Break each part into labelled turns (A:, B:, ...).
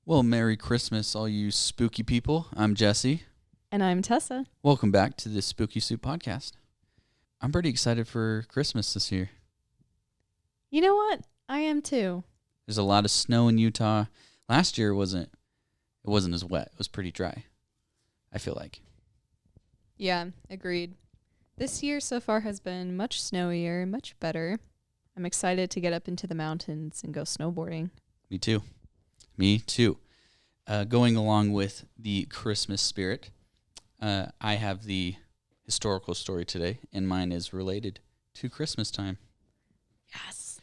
A: Well, Merry Christmas, all you spooky people. I'm Jesse.
B: And I'm Tessa.
A: Welcome back to the Spooky Soup Podcast. I'm pretty excited for Christmas this year.
B: You know what? I am too.
A: There's a lot of snow in Utah. Last year it wasn't as wet. It was pretty dry, I feel like.
B: Yeah, agreed. This year so far has been much snowier, much better. I'm excited to get up into the mountains and go snowboarding.
A: Me too. Going along with the Christmas spirit, I have the historical story today, and mine is related to Christmas time.
B: Yes.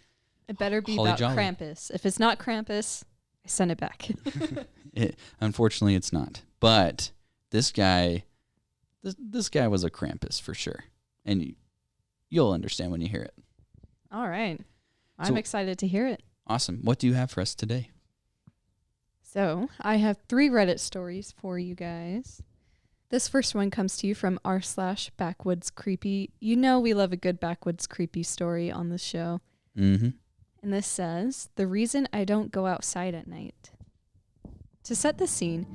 B: It better be
A: Holly
B: about
A: jolly.
B: Krampus. If it's not Krampus, I send it back.
A: Unfortunately, it's not. But this guy was a Krampus for sure, and you'll understand when you hear it.
B: All right. I'm excited to hear it.
A: Awesome. What do you have for us today?
B: So, I have 3 Reddit stories for you guys. This first one comes to you from r/backwoodscreepy. You know we love a good backwoods creepy story on this show.
A: Mm-hmm.
B: And this says, the reason I don't go outside at night. To set the scene,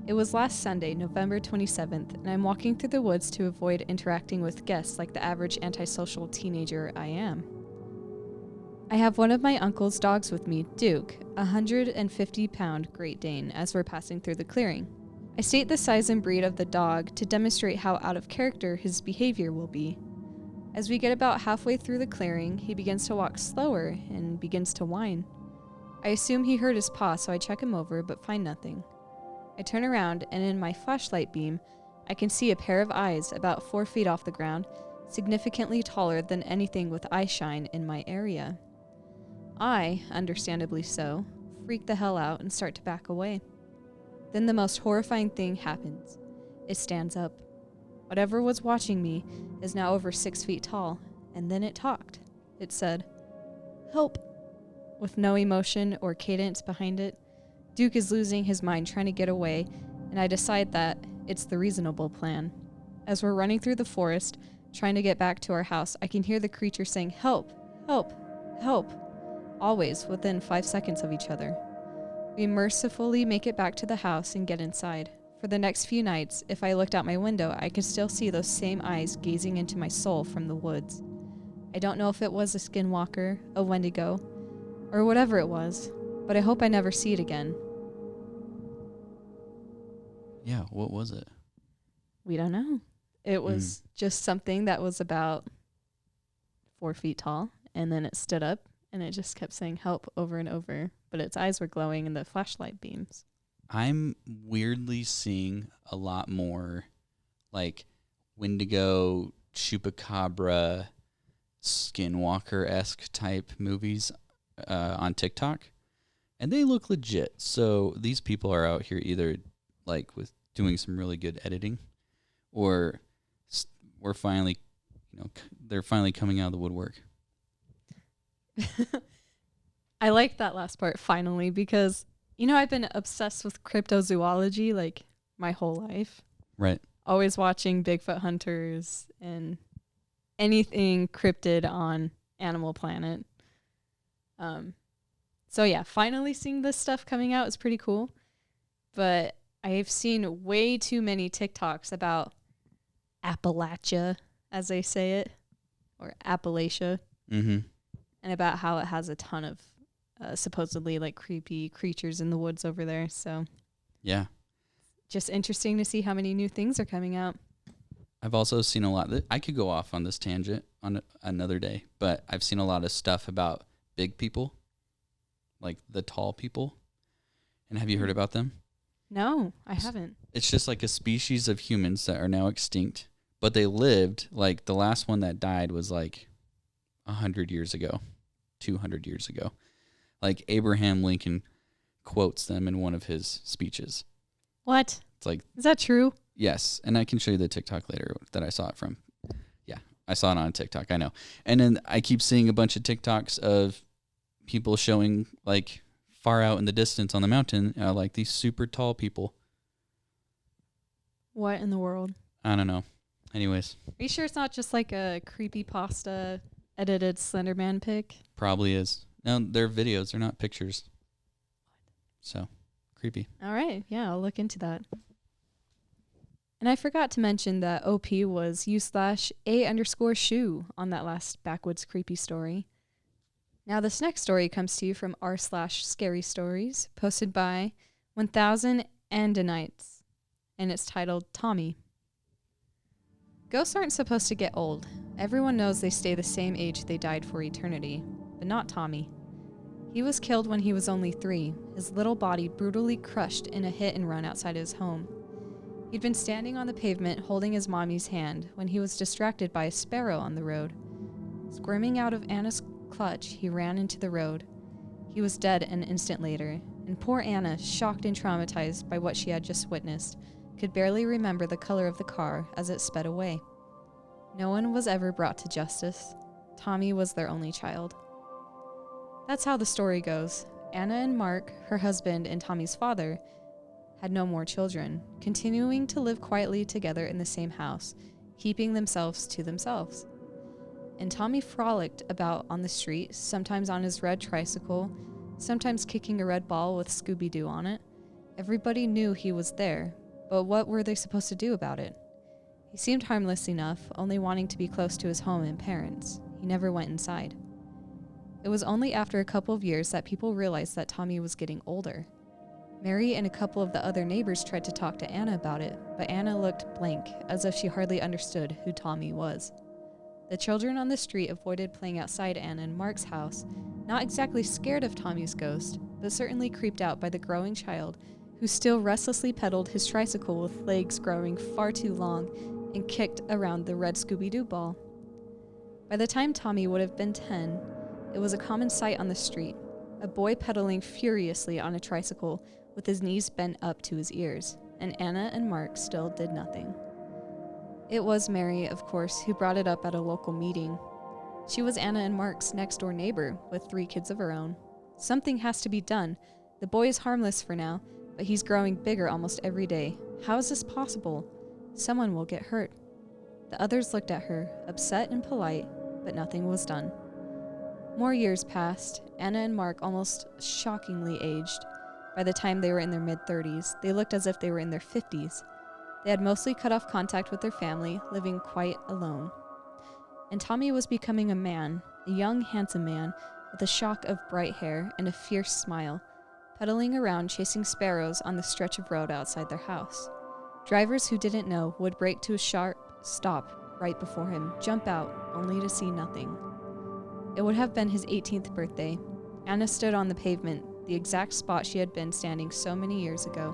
B: it was last Sunday, November 27th, and I'm walking through the woods to avoid interacting with guests like the average antisocial teenager I am. I have one of my uncle's dogs with me, Duke, a 150-pound Great Dane, as we're passing through the clearing. I state the size and breed of the dog to demonstrate how out of character his behavior will be. As we get about halfway through the clearing, he begins to walk slower and begins to whine. I assume he hurt his paw, so I check him over, but find nothing. I turn around, and in my flashlight beam, I can see a pair of eyes about 4 feet off the ground, significantly taller than anything with eye shine in my area. I, understandably so, freak the hell out and start to back away. Then the most horrifying thing happens. It stands up. Whatever was watching me is now over 6 feet tall, and then it talked. It said, "Help!" With no emotion or cadence behind it. Duke is losing his mind trying to get away, and I decide that it's the reasonable plan. As we're running through the forest, trying to get back to our house, I can hear the creature saying, "Help! Help! Help!" Always within 5 seconds of each other. We mercifully make it back to the house and get inside. For the next few nights, if I looked out my window, I could still see those same eyes gazing into my soul from the woods. I don't know if it was a skinwalker, a wendigo, or whatever it was, but I hope I never see it again.
A: Yeah, what was it?
B: We don't know. It was just something that was about 4 feet tall, and then it stood up, and it just kept saying help over and over, but its eyes were glowing in the flashlight beams.
A: I'm weirdly seeing a lot more like Wendigo, Chupacabra, Skinwalker-esque type movies on TikTok, and they look legit. So these people are out here either like with doing some really good editing, or we're finally, they're finally coming out of the woodwork.
B: I like that last part, finally, because I've been obsessed with cryptozoology like my whole life.
A: Right.
B: Always watching Bigfoot hunters and anything cryptid on Animal Planet. So yeah, finally seeing this stuff coming out is pretty cool. But I've seen way too many TikToks about Appalachia, as they say it, or Appalachia.
A: Mm-hmm.
B: And about how it has a ton of supposedly like creepy creatures in the woods over there. So
A: yeah,
B: just interesting to see how many new things are coming out.
A: I've also seen a lot. I could go off on this tangent on another day, but I've seen a lot of stuff about big people, like the tall people. And have you heard about them?
B: No, I haven't.
A: It's just like a species of humans that are now extinct, but they lived, like the last one that died was like 100 years ago, 200 years ago. Like Abraham Lincoln quotes them in one of his speeches.
B: What?
A: It's like,
B: is that true?
A: Yes, and I can show you the TikTok later that I saw it from. Yeah, I saw it on TikTok, I know. And then I keep seeing a bunch of TikToks of people showing like far out in the distance on the mountain, like these super tall people.
B: What in the world?
A: I don't know. Anyways.
B: Are you sure it's not just like a creepypasta edited Slenderman pic?
A: Probably is. No, they're videos. They're not pictures. So, Creepy.
B: All right. Yeah, I'll look into that. And I forgot to mention that OP was u/a_shoe on that last backwoods creepy story. Now this next story comes to you from r/scary stories, posted by 1000 Andanites, and it's titled Tommy. Ghosts aren't supposed to get old. Everyone knows they stay the same age they died for eternity, but not Tommy. He was killed when he was only 3, his little body brutally crushed in a hit and run outside his home. He'd been standing on the pavement holding his mommy's hand when he was distracted by a sparrow on the road. Squirming out of Anna's clutch, he ran into the road. He was dead an instant later, and poor Anna, shocked and traumatized by what she had just witnessed, could barely remember the color of the car as it sped away. No one was ever brought to justice. Tommy was their only child. That's how the story goes. Anna and Mark, her husband and Tommy's father, had no more children, continuing to live quietly together in the same house, keeping themselves to themselves. And Tommy frolicked about on the street, sometimes on his red tricycle, sometimes kicking a red ball with Scooby-Doo on it. Everybody knew he was there, but what were they supposed to do about it? He seemed harmless enough, only wanting to be close to his home and parents. He never went inside. It was only after a couple of years that people realized that Tommy was getting older. Mary and a couple of the other neighbors tried to talk to Anna about it, but Anna looked blank, as if she hardly understood who Tommy was. The children on the street avoided playing outside Anna and Mark's house, not exactly scared of Tommy's ghost, but certainly creeped out by the growing child, who still restlessly pedaled his tricycle with legs growing far too long and kicked around the red Scooby-Doo ball. By the time Tommy would have been 10, it was a common sight on the street, a boy pedaling furiously on a tricycle with his knees bent up to his ears, and Anna and Mark still did nothing. It was Mary, of course, who brought it up at a local meeting. She was Anna and Mark's next-door neighbor with 3 kids of her own. Something has to be done. The boy is harmless for now, but he's growing bigger almost every day. How is this possible? Someone will get hurt. The others looked at her, upset and polite, but nothing was done. More years passed. Anna and Mark almost shockingly aged. By the time they were in their mid-30s, they looked as if they were in their 50s. They had mostly cut off contact with their family, living quite alone. And Tommy was becoming a man, a young, handsome man, with a shock of bright hair and a fierce smile, pedaling around chasing sparrows on the stretch of road outside their house. Drivers who didn't know would brake to a sharp stop right before him, jump out, only to see nothing. It would have been his 18th birthday. Anna stood on the pavement, the exact spot she had been standing so many years ago.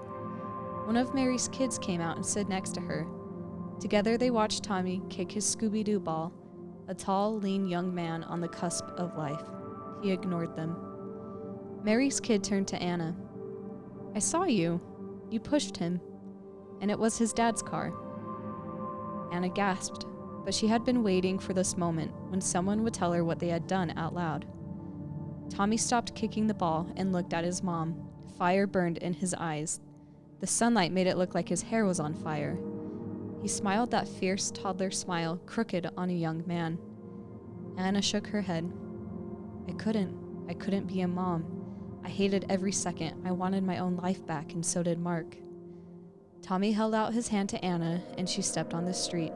B: One of Mary's kids came out and stood next to her. Together they watched Tommy kick his Scooby-Doo ball, a tall, lean young man on the cusp of life. He ignored them. Mary's kid turned to Anna. "I saw you. You pushed him." And it was his dad's car. Anna gasped, but she had been waiting for this moment when someone would tell her what they had done out loud. Tommy stopped kicking the ball and looked at his mom. Fire burned in his eyes. The sunlight made it look like his hair was on fire. He smiled that fierce toddler smile, crooked on a young man. Anna shook her head. I couldn't be a mom. I hated every second. I wanted my own life back, and so did Mark. Tommy held out his hand to Anna, and she stepped on the street.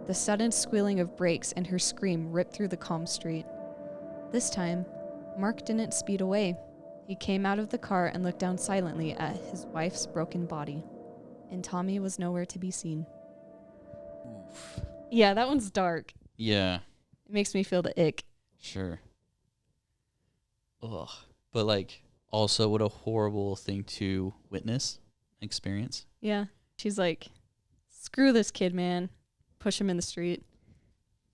B: The sudden squealing of brakes and her scream ripped through the calm street. This time, Mark didn't speed away. He came out of the car and looked down silently at his wife's broken body, and Tommy was nowhere to be seen.
A: Oof.
B: Yeah, that one's dark.
A: Yeah.
B: It makes me feel the ick.
A: Sure. Ugh. But, like, also what a horrible thing to witness, experience.
B: Yeah. She's like, screw this kid, man. Push him in the street.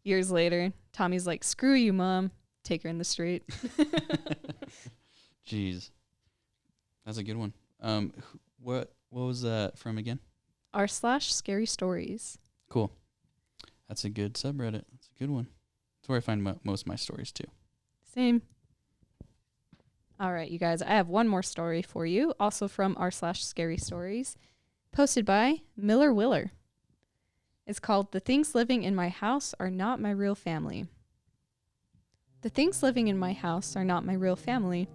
B: Years later, Tommy's like, screw you, Mom. Take her in the street.
A: Jeez. That's a good one. What was that from again?
B: r/scary stories.
A: Cool. That's a good subreddit. That's a good one. That's where I find most of my stories, too.
B: Same. All right, you guys. I have one more story for you, also from r/scary stories, posted by Miller Willer. It's called The Things Living in My House Are Not My Real Family. The things living in my house are not my real family.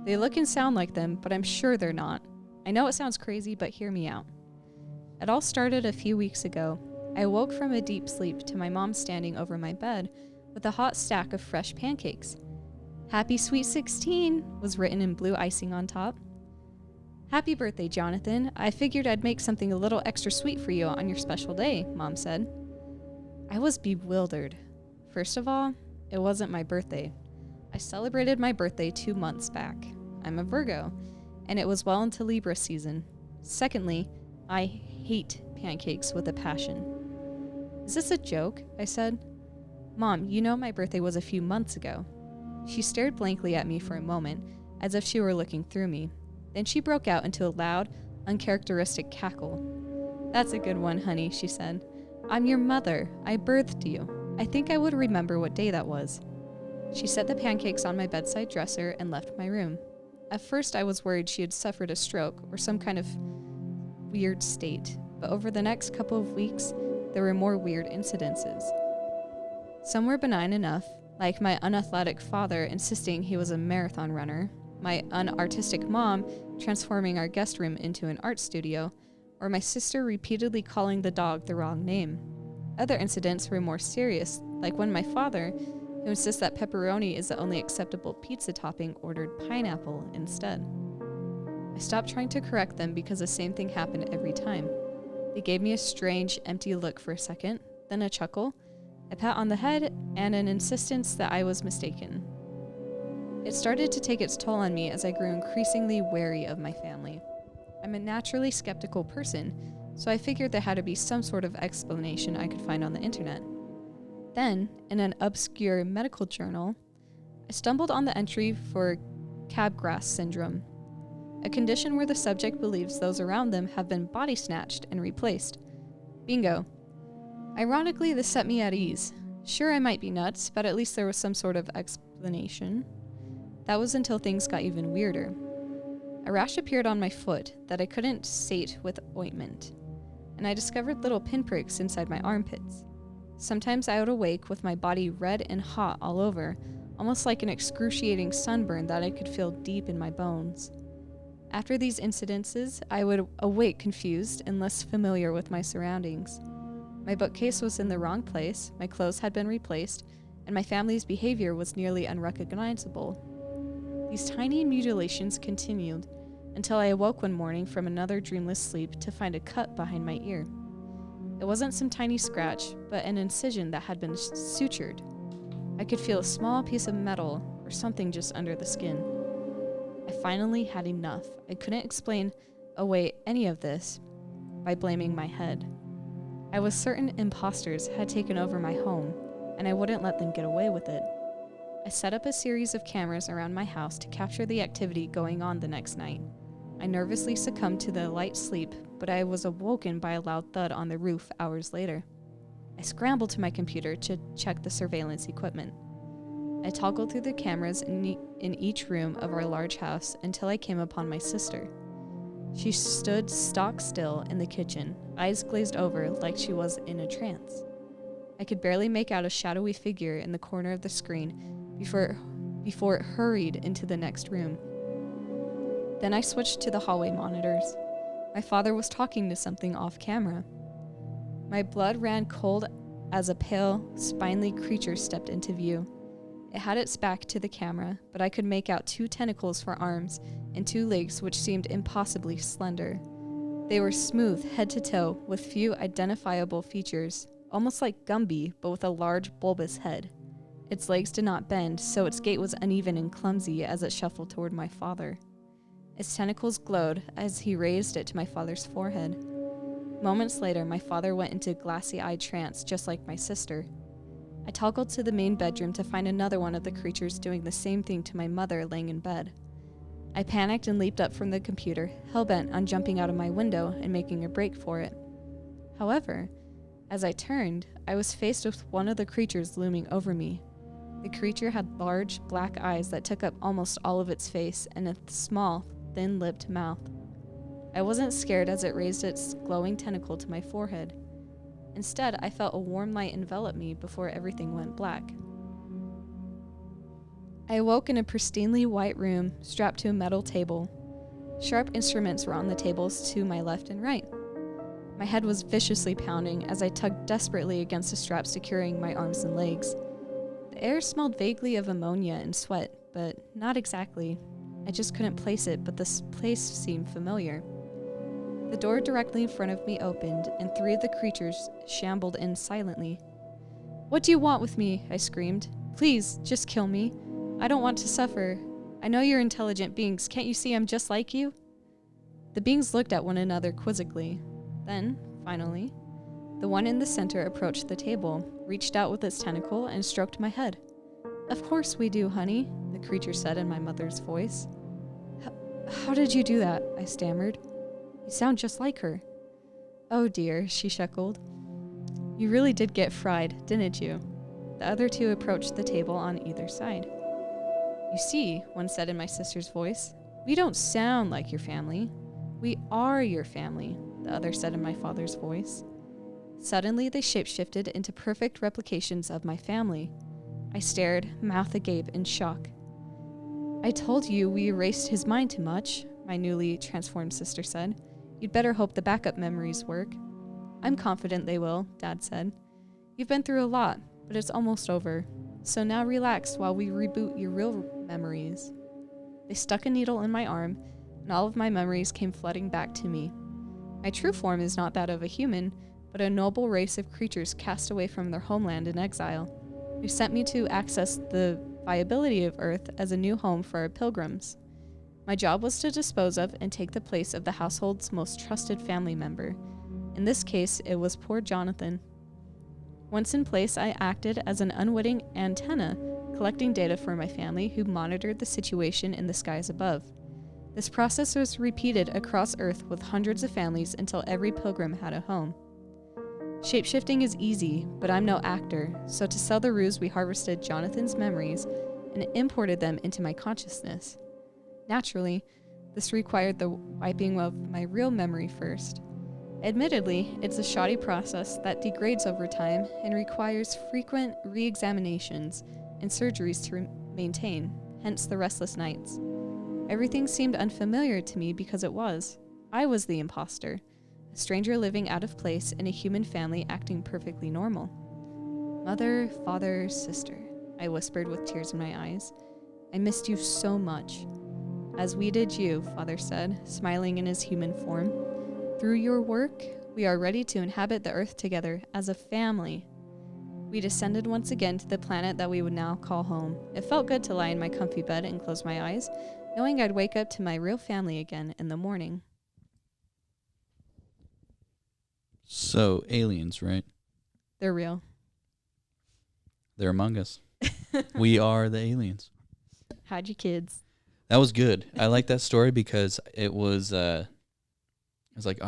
B: They look and sound like them, but I'm sure they're not. I know it sounds crazy, but hear me out. It all started a few weeks ago. I woke from a deep sleep to my mom standing over my bed with a hot stack of fresh pancakes. Happy Sweet 16 was written in blue icing on top. Happy birthday, Jonathan. I figured I'd make something a little extra sweet for you on your special day, Mom said. I was bewildered. First of all, it wasn't my birthday. I celebrated my birthday 2 months back. I'm a Virgo, and it was well into Libra season. Secondly, I hate pancakes with a passion. Is this a joke? I said. Mom, you know my birthday was a few months ago. She stared blankly at me for a moment, as if she were looking through me. Then she broke out into a loud, uncharacteristic cackle. That's a good one, honey, she said. I'm your mother. I birthed you. I think I would remember what day that was. She set the pancakes on my bedside dresser and left my room. At first, I was worried she had suffered a stroke or some kind of weird state, but over the next couple of weeks, there were more weird incidences. Some were benign enough, like my unathletic father insisting he was a marathon runner, my unartistic mom transforming our guest room into an art studio, or my sister repeatedly calling the dog the wrong name. Other incidents were more serious, like when my father, who insists that pepperoni is the only acceptable pizza topping, ordered pineapple instead. I stopped trying to correct them because the same thing happened every time. They gave me a strange, empty look for a second, then a chuckle, a pat on the head, and an insistence that I was mistaken. It started to take its toll on me as I grew increasingly wary of my family. I'm a naturally skeptical person, so I figured there had to be some sort of explanation I could find on the internet. Then, in an obscure medical journal, I stumbled on the entry for Capgras syndrome, a condition where the subject believes those around them have been body snatched and replaced. Bingo. Ironically, this set me at ease. Sure, I might be nuts, but at least there was some sort of explanation. That was until things got even weirder. A rash appeared on my foot that I couldn't sate with ointment, and I discovered little pinpricks inside my armpits. Sometimes I would awake with my body red and hot all over, almost like an excruciating sunburn that I could feel deep in my bones. After these incidences, I would awake confused and less familiar with my surroundings. My bookcase was in the wrong place, my clothes had been replaced, and my family's behavior was nearly unrecognizable. These tiny mutilations continued until I awoke one morning from another dreamless sleep to find a cut behind my ear. It wasn't some tiny scratch, but an incision that had been sutured. I could feel a small piece of metal or something just under the skin. I finally had enough. I couldn't explain away any of this by blaming my head. I was certain imposters had taken over my home, and I wouldn't let them get away with it. I set up a series of cameras around my house to capture the activity going on the next night. I nervously succumbed to the light sleep, but I was awoken by a loud thud on the roof hours later. I scrambled to my computer to check the surveillance equipment. I toggled through the cameras in each room of our large house until I came upon my sister. She stood stock still in the kitchen, eyes glazed over like she was in a trance. I could barely make out a shadowy figure in the corner of the screen before it hurried into the next room. Then I switched to the hallway monitors. My father was talking to something off camera. My blood ran cold as a pale, spindly creature stepped into view. It had its back to the camera, but I could make out 2 tentacles for arms and 2 legs which seemed impossibly slender. They were smooth head to toe with few identifiable features, almost like Gumby, but with a large bulbous head. Its legs did not bend, so its gait was uneven and clumsy as it shuffled toward my father. Its tentacles glowed as he raised it to my father's forehead. Moments later, my father went into glassy-eyed trance just like my sister. I toggled to the main bedroom to find another one of the creatures doing the same thing to my mother laying in bed. I panicked and leaped up from the computer, hell-bent on jumping out of my window and making a break for it. However, as I turned, I was faced with one of the creatures looming over me. The creature had large, black eyes that took up almost all of its face and a small, thin-lipped mouth. I wasn't scared as it raised its glowing tentacle to my forehead. Instead, I felt a warm light envelop me before everything went black. I awoke in a pristinely white room strapped to a metal table. Sharp instruments were on the tables to my left and right. My head was viciously pounding as I tugged desperately against the straps securing my arms and legs. The air smelled vaguely of ammonia and sweat, but not exactly. I just couldn't place it, but this place seemed familiar. The door directly in front of me opened, and 3 of the creatures shambled in silently. "What do you want with me?" I screamed. "Please, just kill me. I don't want to suffer. I know you're intelligent beings. Can't you see I'm just like you?" The beings looked at one another quizzically. Then, finally, the one in the center approached the table, reached out with its tentacle, and stroked my head. "Of course we do, honey," the creature said in my mother's voice. How did you do that?" I stammered. "You sound just like her." "Oh dear," she chuckled. "You really did get fried, didn't you?" The other 2 approached the table on either side. "You see," one said in my sister's voice, "we don't sound like your family. We are your family," the other said in my father's voice. Suddenly, they shapeshifted into perfect replications of my family. I stared, mouth agape in shock. "I told you we erased his mind too much," my newly transformed sister said. "You'd better hope the backup memories work." "I'm confident they will," Dad said. "You've been through a lot, but it's almost over. So now relax while we reboot your real memories." They stuck a needle in my arm, and all of my memories came flooding back to me. My true form is not that of a human, but a noble race of creatures cast away from their homeland in exile, who sent me to access the viability of Earth as a new home for our pilgrims. My job was to dispose of and take the place of the household's most trusted family member. In this case, it was poor Jonathan. Once in place, I acted as an unwitting antenna, collecting data for my family who monitored the situation in the skies above. This process was repeated across Earth with hundreds of families until every pilgrim had a home. Shapeshifting is easy, but I'm no actor, so to sell the ruse we harvested Jonathan's memories and imported them into my consciousness. Naturally, this required the wiping of my real memory first. Admittedly, it's a shoddy process that degrades over time and requires frequent re-examinations and surgeries to maintain, hence the restless nights. Everything seemed unfamiliar to me because it was. I was the imposter. A stranger living out of place in a human family acting perfectly normal. "Mother, father, sister," I whispered with tears in my eyes. "I missed you so much." "As we did you," Father said, smiling in his human form. "Through your work, we are ready to inhabit the Earth together as a family." We descended once again to the planet that we would now call home. It felt good to lie in my comfy bed and close my eyes, knowing I'd wake up to my real family again in the morning.
A: So, aliens, right?
B: They're real.
A: They're among us. We are the aliens.
B: Hide your kids.
A: That was good. I like that story because it was like,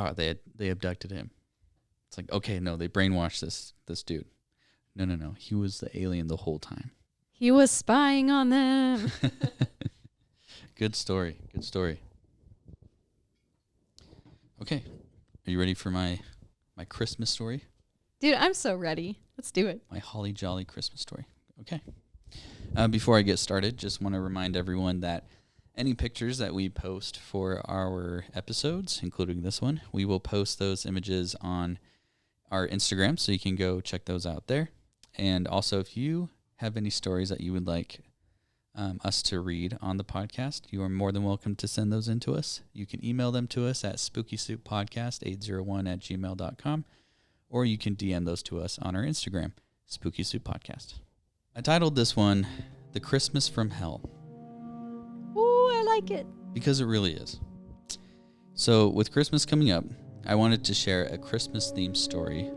A: they abducted him. It's like, okay, no, they brainwashed this dude. No. He was the alien the whole time.
B: He was spying on them.
A: Good story. Okay. Are you ready for my Christmas story?
B: Dude, I'm so ready. Let's do it.
A: My holly jolly Christmas story. Okay. Before I get started, just want to remind everyone that any pictures that we post for our episodes, including this one, we will post those images on our Instagram, so you can go check those out there. And also, if you have any stories that you would like us to read on the podcast, you are more than welcome to send those in to us. You can email them to us at spookysouppodcast801@gmail.com, or you can DM those to us on our Instagram, Spooky Soup Podcast. I titled this one, The Christmas from Hell.
B: Ooh, I like it.
A: Because it really is. So, with Christmas coming up, I wanted to share a Christmas-themed story.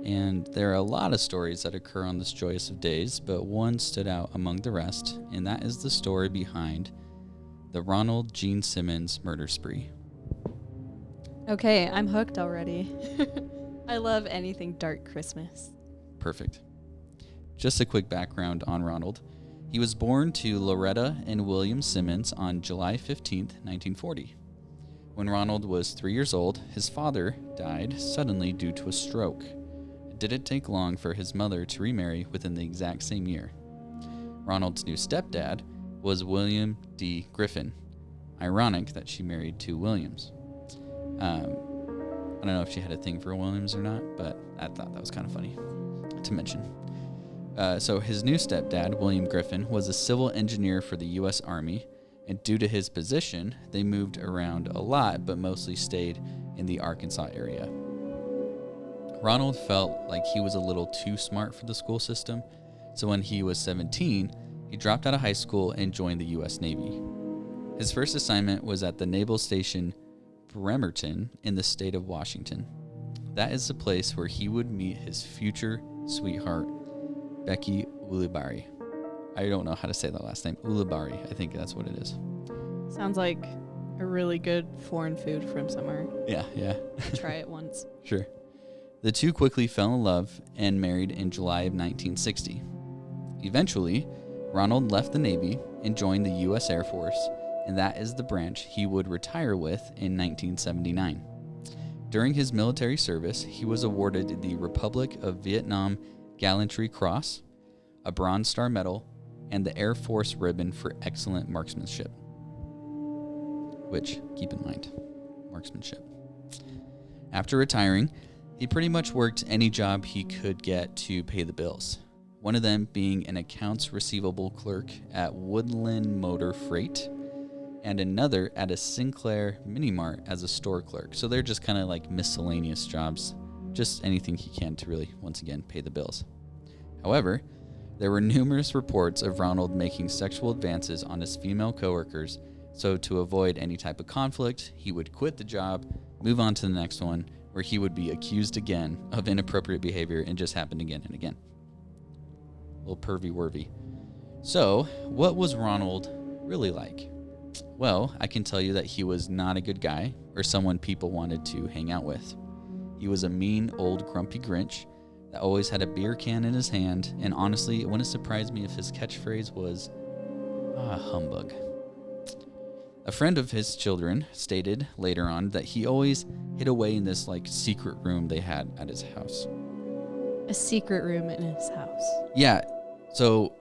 A: And there are a lot of stories that occur on this joyous of days, but one stood out among the rest, and that is the story behind the Ronald Gene Simmons murder spree.
B: Okay, I'm hooked already. I love anything dark Christmas.
A: Perfect. Just a quick background on Ronald. He was born to Loretta and William Simmons on July 15th, 1940. When Ronald was 3 years old, his father died suddenly due to a stroke. It didn't take long for his mother to remarry within the exact same year. Ronald's new stepdad was William D. Griffin. ironic that she married two Williams. I don't know if she had a thing for Williams or not, but I thought that was kind of funny to mention. So his new stepdad, William Griffin, was a civil engineer for the U.S. Army, and due to his position, they moved around a lot, but mostly stayed in the Arkansas area. Ronald felt like he was a little too smart for the school system, so when he was 17, he dropped out of high school and joined the U.S. Navy. His first assignment was at the Naval Station Bremerton in the state of Washington. That is the place where he would meet his future sweetheart, Becky Ulibarri. I don't know how to say that last name. Ulibarri, I think that's what it is.
B: Sounds like a really good foreign food from somewhere.
A: Yeah.
B: Try it once.
A: Sure. The two quickly fell in love and married in July of 1960. Eventually, Ronald left the Navy and joined the U.S. Air Force, and that is the branch he would retire with in 1979. During his military service, he was awarded the Republic of Vietnam Gallantry Cross, a Bronze Star Medal, and the Air Force Ribbon for excellent marksmanship. Which, keep in mind, marksmanship. After retiring, he pretty much worked any job he could get to pay the bills. One of them being an accounts receivable clerk at Woodland Motor Freight, and another at a Sinclair Mini Mart as a store clerk. So they're just kind of like miscellaneous jobs, just anything he can to really, once again, pay the bills. However, there were numerous reports of Ronald making sexual advances on his female coworkers, so to avoid any type of conflict, he would quit the job, move on to the next one, where he would be accused again of inappropriate behavior, and just happened again and again. Little pervy-worvy. So, what was Ronald really like? Well, I can tell you that he was not a good guy or someone people wanted to hang out with. He was a mean, old, grumpy Grinch that always had a beer can in his hand, and honestly, it wouldn't surprise me if his catchphrase was, humbug. A friend of his children stated later on that he always hid away in this secret room they had at his house.
B: A secret room in his house.
A: Yeah, so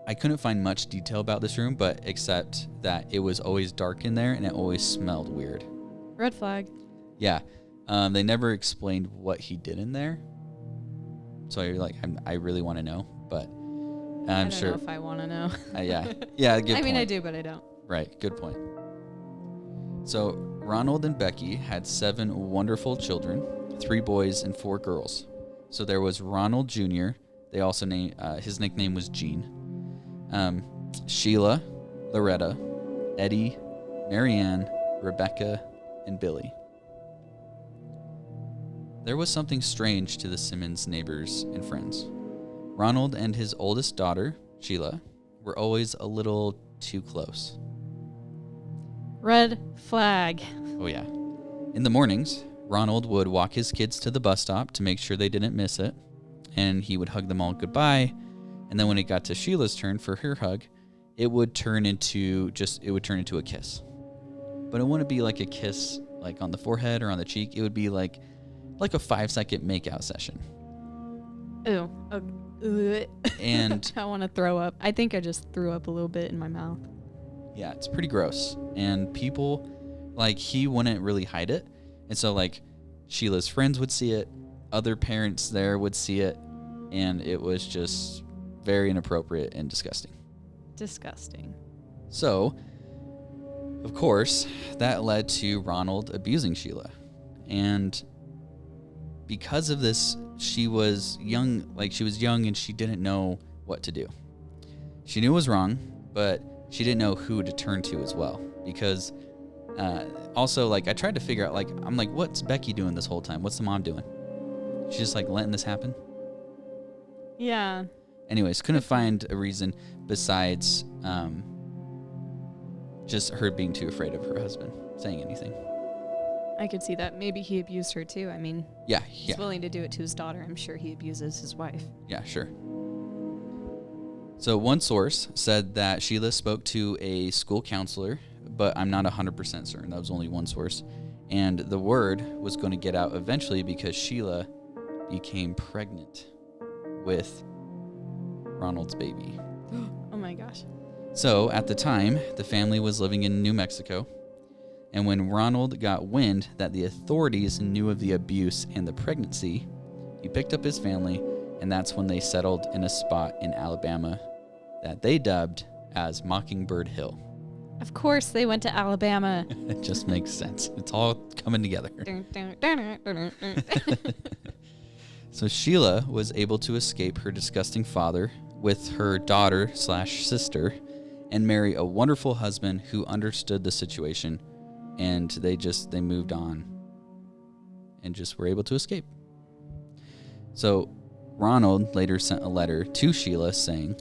A: I couldn't find much detail about this room, but except that it was always dark in there and it always smelled weird.
B: Red flag.
A: Yeah, they never explained what he did in there. So I really want to know, but I'm sure.
B: I don't know if I want to know.
A: Yeah, good point.
B: I mean, I do, but I don't.
A: Right, good point. So Ronald and Becky had 7 wonderful children, 3 boys and 4 girls. So there was Ronald Jr. They also named his nickname was Gene. Sheila, Loretta, Eddie, Marianne, Rebecca, and Billy. There was something strange to the Simmons neighbors and friends. Ronald and his oldest daughter, Sheila, were always a little too close.
B: Red flag.
A: Oh yeah. In the mornings, Ronald would walk his kids to the bus stop to make sure they didn't miss it, and he would hug them all goodbye. And then when it got to Sheila's turn for her hug, it would turn into a kiss. But it wouldn't be like a kiss like on the forehead or on the cheek. It would be like a 5-second makeout session.
B: Ew.
A: And
B: I want to throw up. I think I just threw up a little bit in my mouth.
A: Yeah, it's pretty gross. And people, he wouldn't really hide it. And so, Sheila's friends would see it. Other parents there would see it. And it was just very inappropriate and disgusting.
B: Disgusting.
A: So, of course, that led to Ronald abusing Sheila. And because of this, she was young and she didn't know what to do. She knew it was wrong, but she didn't know who to turn to as well. Because also, I tried to figure out, I'm what's Becky doing this whole time? What's the mom doing? She's just letting this happen?
B: Yeah.
A: Anyways, couldn't find a reason besides just her being too afraid of her husband saying anything.
B: I could see that. Maybe he abused her too. I mean,
A: yeah.
B: He's willing to do it to his daughter. I'm sure he abuses his wife.
A: Yeah, sure. So one source said that Sheila spoke to a school counselor, but I'm not 100% certain. That was only one source. And the word was going to get out eventually because Sheila became pregnant with Ronald's baby.
B: Oh my gosh.
A: So at the time, the family was living in New Mexico. And when Ronald got wind that the authorities knew of the abuse and the pregnancy, he picked up his family, and that's when they settled in a spot in Alabama that they dubbed as Mockingbird Hill.
B: Of course, they went to Alabama.
A: It just makes sense. It's all coming together. So Sheila was able to escape her disgusting father with her daughter/sister and marry a wonderful husband who understood the situation, and they moved on and just were able to escape. So Ronald later sent a letter to Sheila saying,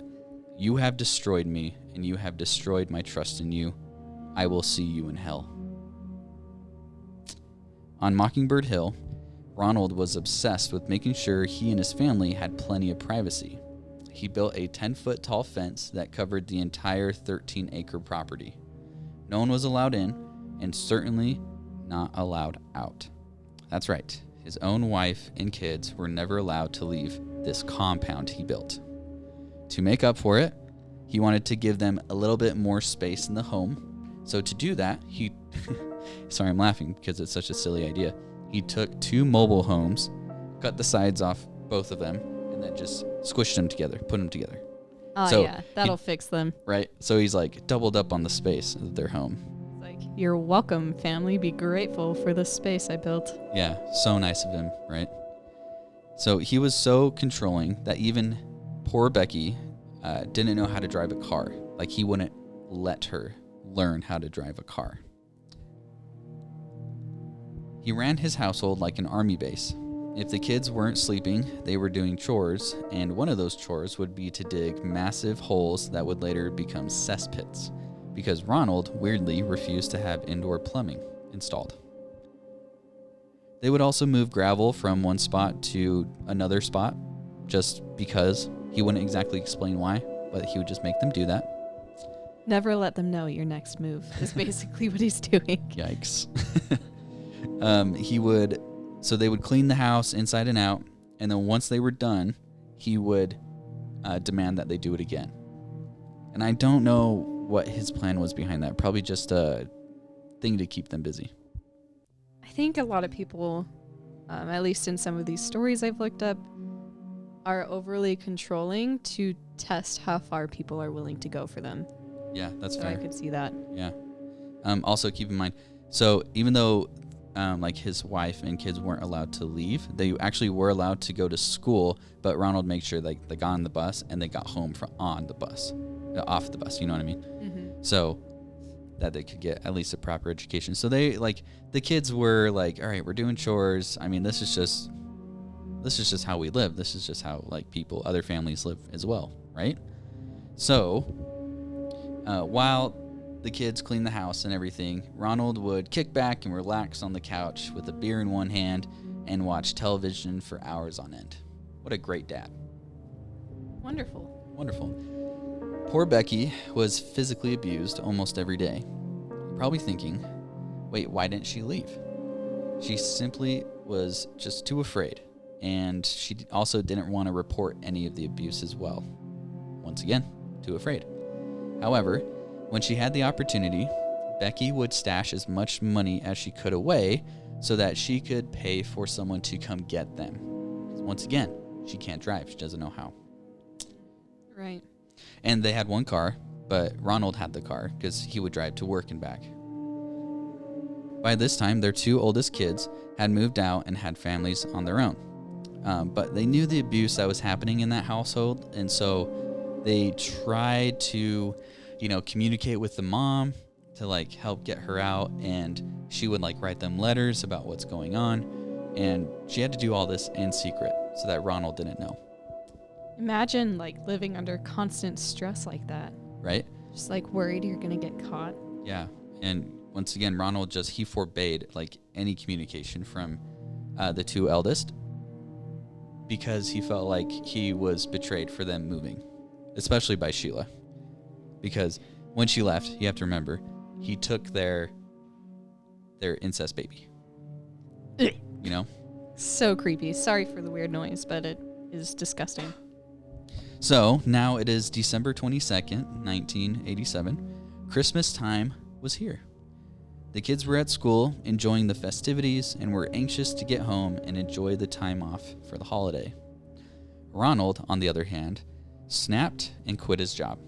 A: "You have destroyed me, and you have destroyed my trust in you. I will see you in hell." On Mockingbird Hill, Ronald was obsessed with making sure he and his family had plenty of privacy. He built a 10-foot tall fence that covered the entire 13-acre property. No one was allowed in, and certainly not allowed out. That's right. His own wife and kids were never allowed to leave this compound he built. To make up for it, he wanted to give them a little bit more space in the home. So to do that, sorry, I'm laughing because it's such a silly idea. He took 2 mobile homes, cut the sides off both of them, and then just squished them together, put them together.
B: Oh, so yeah, that'll fix them.
A: Right? So he's like doubled up on the space of their home.
B: It's like, you're welcome, family. Be grateful for the space I built.
A: Yeah, so nice of him, right? So he was so controlling that even poor Becky didn't know how to drive a car. Like, he wouldn't let her learn how to drive a car. He ran his household like an army base. If the kids weren't sleeping, they were doing chores, and one of those chores would be to dig massive holes that would later become cesspits, because Ronald weirdly refused to have indoor plumbing installed. They would also move gravel from one spot to another spot, just because. He wouldn't exactly explain why, but he would just make them do that.
B: Never let them know your next move is basically what he's doing.
A: Yikes. So they would clean the house inside and out, and then once they were done, he would demand that they do it again. And I don't know what his plan was behind that. Probably just a thing to keep them busy.
B: I think a lot of people, at least in some of these stories I've looked up, are overly controlling to test how far people are willing to go for them.
A: Yeah, that's
B: so
A: fair.
B: I could see that.
A: Yeah. Also keep in mind, so even though like his wife and kids weren't allowed to leave, they actually were allowed to go to school, but Ronald made sure they got on the bus and they got home off the bus, you know what I mean?
B: Mm-hmm.
A: So that they could get at least a proper education. So they, like, the kids were like, all right, we're doing chores. I mean, this is just how we live. This is just how, like, other families live as well, right? So while the kids cleaned the house and everything, Ronald would kick back and relax on the couch with a beer in one hand and watch television for hours on end. What a great dad.
B: Wonderful.
A: Poor Becky was physically abused almost every day. You're probably thinking, wait, why didn't she leave? She simply was just too afraid, and she also didn't want to report any of the abuse as well. Once again, too afraid. However, when she had the opportunity, Becky would stash as much money as she could away so that she could pay for someone to come get them. Once again, she can't drive. She doesn't know how.
B: Right.
A: And they had one car, but Ronald had the car because he would drive to work and back. By this time, their 2 oldest kids had moved out and had families on their own. But they knew the abuse that was happening in that household, and so they tried to, communicate with the mom to, like, help get her out, and she would, like, write them letters about what's going on, and she had to do all this in secret so that Ronald didn't know.
B: Imagine, like, living under constant stress like that.
A: Right?
B: Just, like, worried you're going to get caught.
A: Yeah, and once again, Ronald he forbade, like, any communication from the 2 eldest because he felt like he was betrayed for them moving, especially by Sheila. Because when she left, you have to remember, he took their incest baby.
B: So creepy. Sorry for the weird noise, but it is disgusting.
A: So now it is December 22nd, 1987. Christmas time was here. The kids were at school enjoying the festivities and were anxious to get home and enjoy the time off for the holiday. Ronald, on the other hand, snapped and quit his job.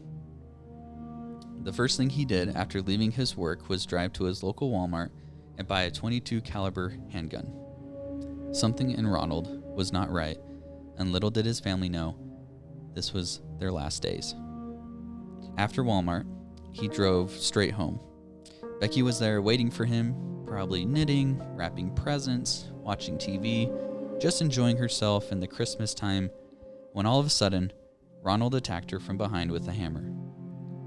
A: The first thing he did after leaving his work was drive to his local Walmart and buy a .22 caliber handgun. Something in Ronald was not right, and little did his family know this was their last days. After Walmart, he drove straight home. Becky was there waiting for him, probably knitting, wrapping presents, watching TV, just enjoying herself in the Christmas time, when all of a sudden, Ronald attacked her from behind with a hammer.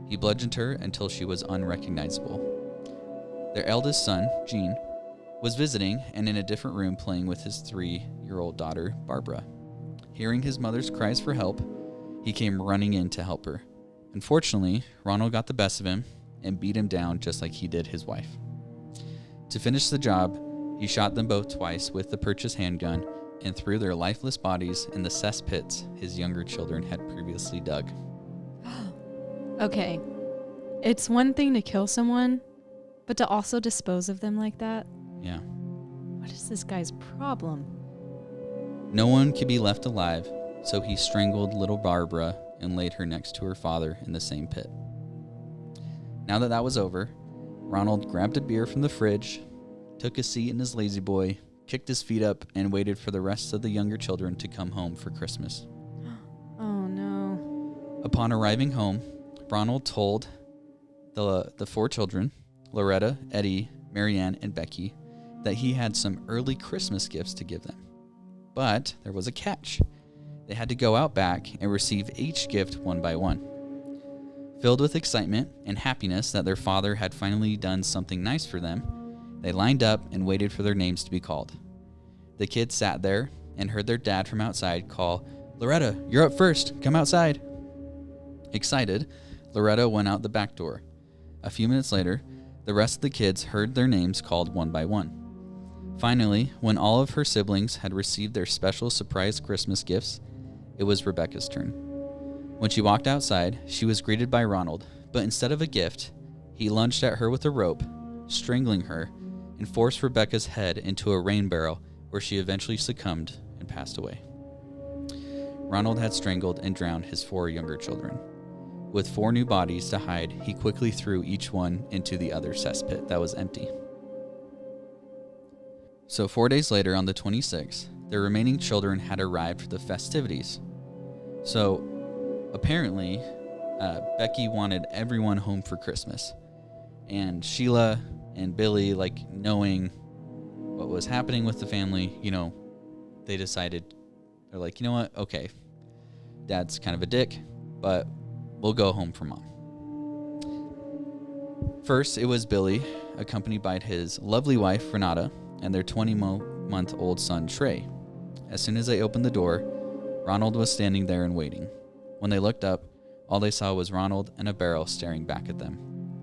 A: He bludgeoned her until she was unrecognizable. Their eldest son, Gene, was visiting and in a different room playing with his 3-year-old daughter, Barbara. Hearing his mother's cries for help, he came running in to help her. Unfortunately, Ronald got the best of him and beat him down just like he did his wife. To finish the job, he shot them both twice with the purchased handgun and threw their lifeless bodies in the cesspits his younger children had previously dug.
B: Okay, it's one thing to kill someone, but to also dispose of them like that?
A: Yeah.
B: What is this guy's problem?
A: No one could be left alive, so he strangled little Barbara and laid her next to her father in the same pit. Now that was over, Ronald grabbed a beer from the fridge, took a seat in his lazy boy, kicked his feet up, and waited for the rest of the younger children to come home for Christmas.
B: Oh no.
A: Upon arriving home, Ronald told the 4 children, Loretta, Eddie, Marianne, and Becky, that he had some early Christmas gifts to give them. But there was a catch. They had to go out back and receive each gift one by one. Filled with excitement and happiness that their father had finally done something nice for them, they lined up and waited for their names to be called. The kids sat there and heard their dad from outside call, "Loretta, you're up first. Come outside." Excited, Loretta went out the back door. A few minutes later, the rest of the kids heard their names called one by one. Finally, when all of her siblings had received their special surprise Christmas gifts, it was Rebecca's turn. When she walked outside, she was greeted by Ronald, but instead of a gift, he lunged at her with a rope, strangling her, and forced Rebecca's head into a rain barrel where she eventually succumbed and passed away. Ronald had strangled and drowned his 4 younger children. With 4 new bodies to hide, he quickly threw each one into the other cesspit that was empty. So 4 days later, on the 26th, their remaining children had arrived for the festivities. So apparently, Becky wanted everyone home for Christmas. And Sheila and Billy, knowing what was happening with the family, they decided, they're like, you know what? Okay, Dad's kind of a dick, but we'll go home for Mom. First, it was Billy, accompanied by his lovely wife, Renata, and their 20-month-old son, Trey. As soon as they opened the door, Ronald was standing there and waiting. When they looked up, all they saw was Ronald and a barrel staring back at them.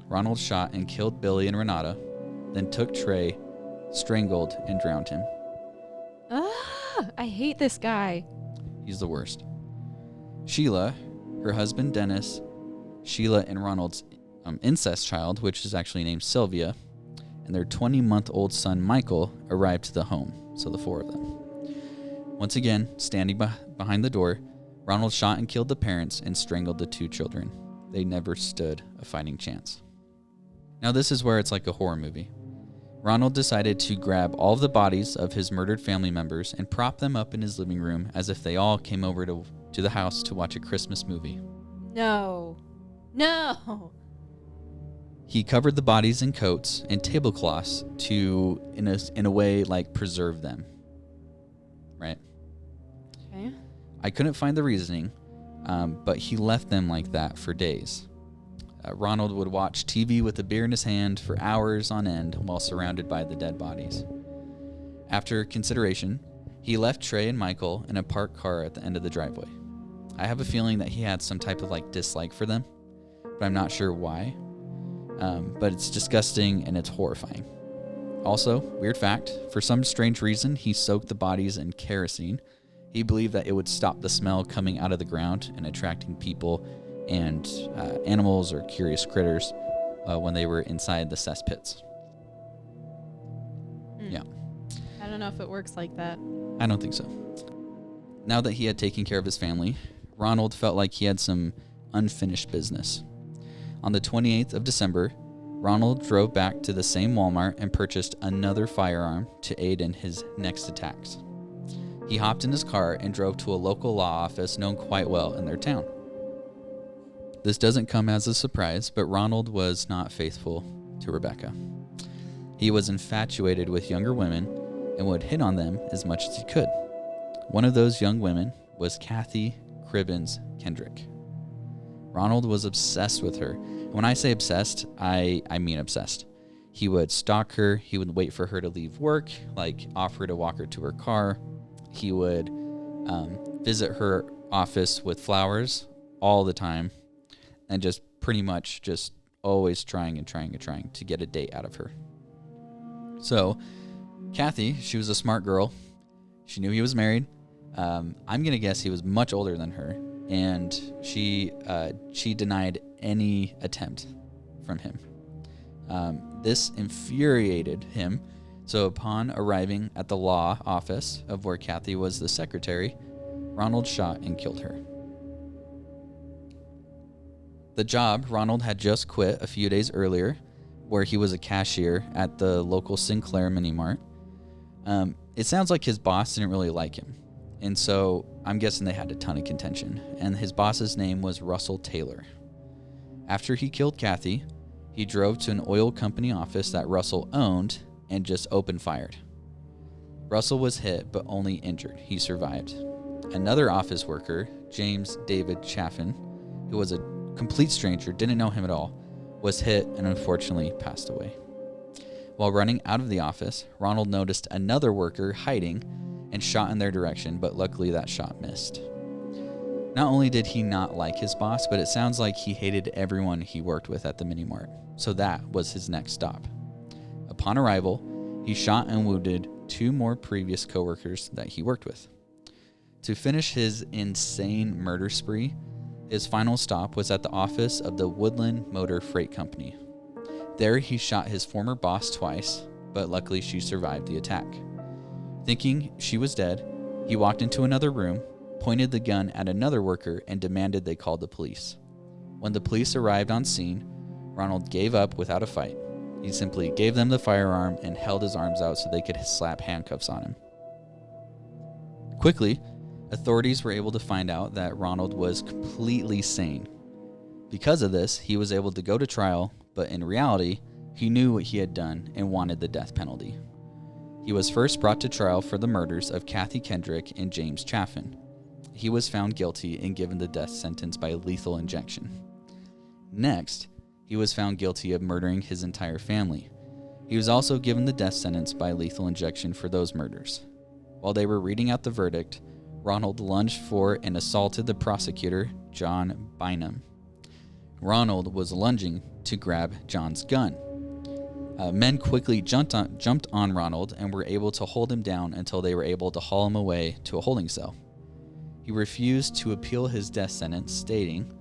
A: Ronald shot and killed Billy and Renata, then took Trey, strangled, and drowned him.
B: I hate this guy.
A: He's the worst. Sheila, her husband Dennis, Sheila and Ronald's incest child, which is actually named Sylvia, and their 20-month-old son Michael arrived to the home, so the 4 of them. Once again, standing behind the door, Ronald shot and killed the parents and strangled the 2 children. They never stood a fighting chance. Now this is where it's like a horror movie. Ronald decided to grab all of the bodies of his murdered family members and prop them up in his living room as if they all came over to the house to watch a Christmas movie.
B: No.
A: He covered the bodies in coats and tablecloths to, in a way, preserve them. Right?
B: Okay.
A: I couldn't find the reasoning, but he left them like that for days. Ronald would watch TV with a beer in his hand for hours on end while surrounded by the dead bodies. After consideration, he left Trey and Michael in a parked car at the end of the driveway. I have a feeling that he had some type of dislike for them, but I'm not sure why. But it's disgusting and it's horrifying. Also, weird fact, for some strange reason, he soaked the bodies in kerosene. He believed that it would stop the smell coming out of the ground and attracting people and animals or curious critters when they were inside the cesspits. Yeah.
B: I don't know if it works like that.
A: I don't think so. Now that he had taken care of his family, Ronald felt like he had some unfinished business. On the 28th of December, Ronald drove back to the same Walmart and purchased another firearm to aid in his next attacks. He hopped in his car and drove to a local law office known quite well in their town. This doesn't come as a surprise, but Ronald was not faithful to Rebecca. He was infatuated with younger women and would hit on them as much as he could. One of those young women was Kathy Cribbins Kendrick. Ronald was obsessed with her. When I say obsessed, I mean obsessed. He would stalk her. He would wait for her to leave work, like offer to walk her to her car. He would visit her office with flowers all the time and just pretty much just always trying to get a date out of her. So Kathy, she was a smart girl. She knew he was married. I'm going to guess he was much older than her, and she denied any attempt from him. This infuriated him, so upon arriving at the law office of where Kathy was the secretary, Ronald shot and killed her. The job Ronald had just quit a few days earlier, where he was a cashier at the local Sinclair Mini Mart. It sounds like his boss didn't really like him. And so I'm guessing they had a ton of contention. And his boss's name was Russell Taylor. After he killed Kathy, he drove to an oil company office that Russell owned and just opened fired. Russell was hit but only injured. He survived. Another office worker, James David Chaffin, who was a complete stranger, didn't know him at all, was hit and unfortunately passed away. While running out of the office, Ronald noticed another worker hiding and shot in their direction, but luckily that shot missed. Not only did he not like his boss, but it sounds like he hated everyone he worked with at the mini mart, so that was his next stop. Upon arrival, he shot and wounded 2 more previous coworkers that he worked with. To finish his insane murder spree, his final stop was at the office of the Woodland Motor Freight Company. There he shot his former boss twice, but luckily she survived the attack. Thinking she was dead, he walked into another room, pointed the gun at another worker, and demanded they call the police. When the police arrived on scene, Ronald gave up without a fight. He simply gave them the firearm and held his arms out so they could slap handcuffs on him. Quickly, authorities were able to find out that Ronald was completely sane. Because of this, he was able to go to trial, but in reality, he knew what he had done and wanted the death penalty. He was first brought to trial for the murders of Kathy Kendrick and James Chaffin. He was found guilty and given the death sentence by lethal injection. Next, he was found guilty of murdering his entire family. He was also given the death sentence by lethal injection for those murders. While they were reading out the verdict, Ronald lunged for and assaulted the prosecutor, John Bynum. Ronald was lunging to grab John's gun. Men quickly jumped on Ronald and were able to hold him down until they were able to haul him away to a holding cell. He refused to appeal his death sentence, stating,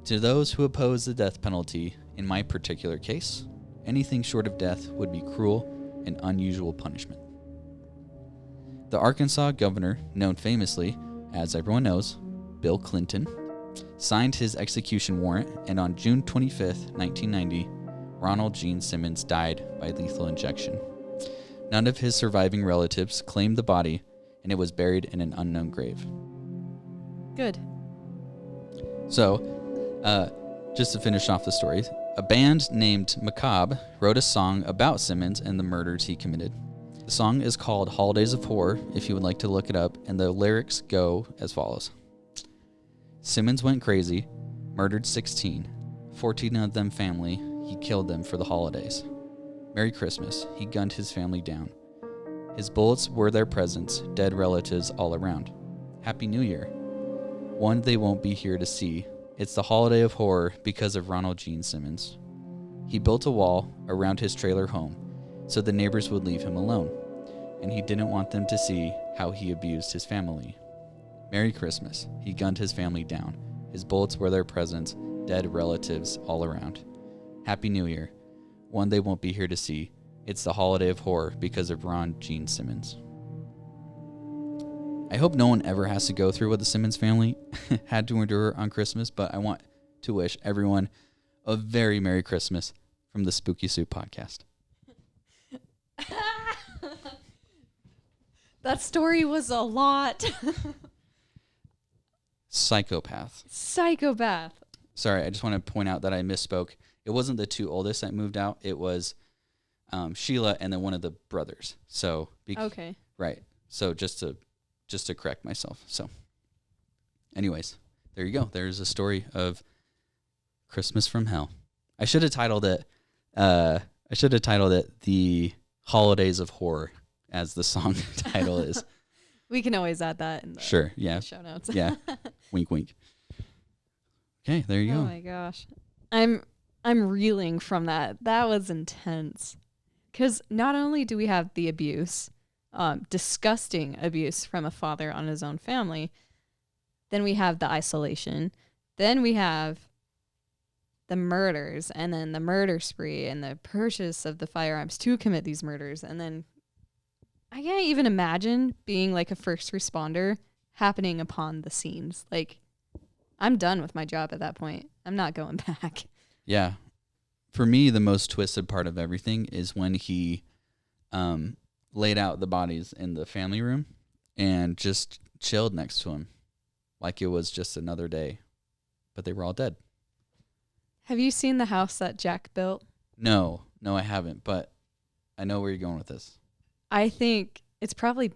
A: "To those who oppose the death penalty, in my particular case, anything short of death would be cruel and unusual punishment." The Arkansas governor, known famously, as everyone knows, Bill Clinton, signed his execution warrant, and on June 25th, 1990, Ronald Gene Simmons died by lethal injection. None of his surviving relatives claimed the body, and it was buried in an unknown grave.
B: Good.
A: So, just to finish off the story, a band named Macabre wrote a song about Simmons and the murders he committed. The song is called Holidays of Horror, if you would like to look it up, and the lyrics go as follows. Simmons went crazy, murdered 16, 14 of them family, he killed them for the holidays. Merry Christmas, he gunned his family down. His bullets were their presents, dead relatives all around. Happy New Year. One they won't be here to see. It's the holiday of horror because of Ronald Gene Simmons. He built a wall around his trailer home so the neighbors would leave him alone, and he didn't want them to see how he abused his family. Merry Christmas. He gunned his family down. His bullets were their presents, dead relatives all around. Happy New Year. One they won't be here to see. It's the holiday of horror because of Ron Gene Simmons. I hope no one ever has to go through what the Simmons family had to endure on Christmas, but I want to wish everyone a very Merry Christmas from the Spooky Soup podcast.
B: That story was a lot.
A: Psychopath.
B: Psychopath.
A: Sorry, I just want to point out that I misspoke. It wasn't the two oldest that moved out. It was Sheila and then one of the brothers. So
B: Okay.
A: Right. So just to correct myself. So anyways, there you go. There's a story of Christmas from Hell. I should have titled it The Holidays of Horror, as the song title is.
B: We can always add that in the show notes.
A: Yeah. Wink, wink. Okay, there you go.
B: Oh my gosh. I'm reeling from that. That was intense. Because not only do we have the abuse, disgusting abuse from a father on his own family, then we have the isolation, then we have the murders, and then the murder spree and the purchase of the firearms to commit these murders. And then I can't even imagine being like a first responder happening upon the scenes. Like, I'm done with my job at that point. I'm not going back.
A: Yeah. For me, the most twisted part of everything is when he laid out the bodies in the family room and just chilled next to him like it was just another day. But they were all dead.
B: Have you seen the house that Jack built?
A: No, I haven't, but I know where you're going with this.
B: I think it's probably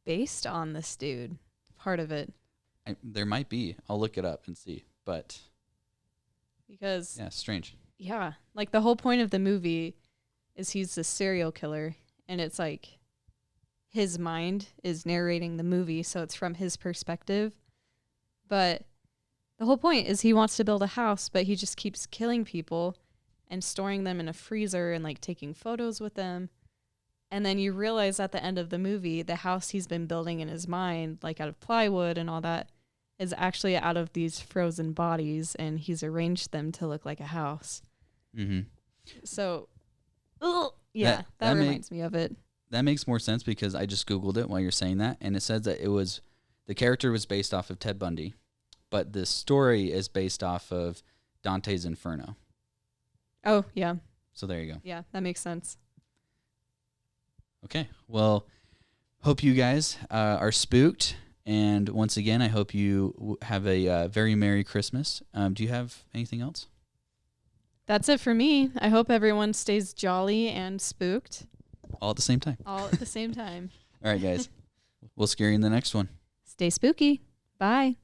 B: based on this dude, part of it.
A: There might be. I'll look it up and see. But
B: because
A: yeah, strange.
B: Yeah, like the whole point of the movie is he's a serial killer, and it's like his mind is narrating the movie, so it's from his perspective. But the whole point is he wants to build a house, but he just keeps killing people and storing them in a freezer and like taking photos with them. And then you realize at the end of the movie, the house he's been building in his mind, like out of plywood and all that, is actually out of these frozen bodies, and he's arranged them to look like a house.
A: Mm-hmm.
B: So, that reminds me of it.
A: That makes more sense because I just Googled it while you're saying that, and it says that the character was based off of Ted Bundy, but the story is based off of Dante's Inferno.
B: Oh, yeah.
A: So there you go.
B: Yeah, that makes sense.
A: Okay. Well, hope you guys are spooked. And once again, I hope you have a very Merry Christmas. Do you have anything else?
B: That's it for me. I hope everyone stays jolly and spooked.
A: All at the same time.
B: All at the same time.
A: All right, guys. We'll scare you in the next one.
B: Stay spooky. Bye.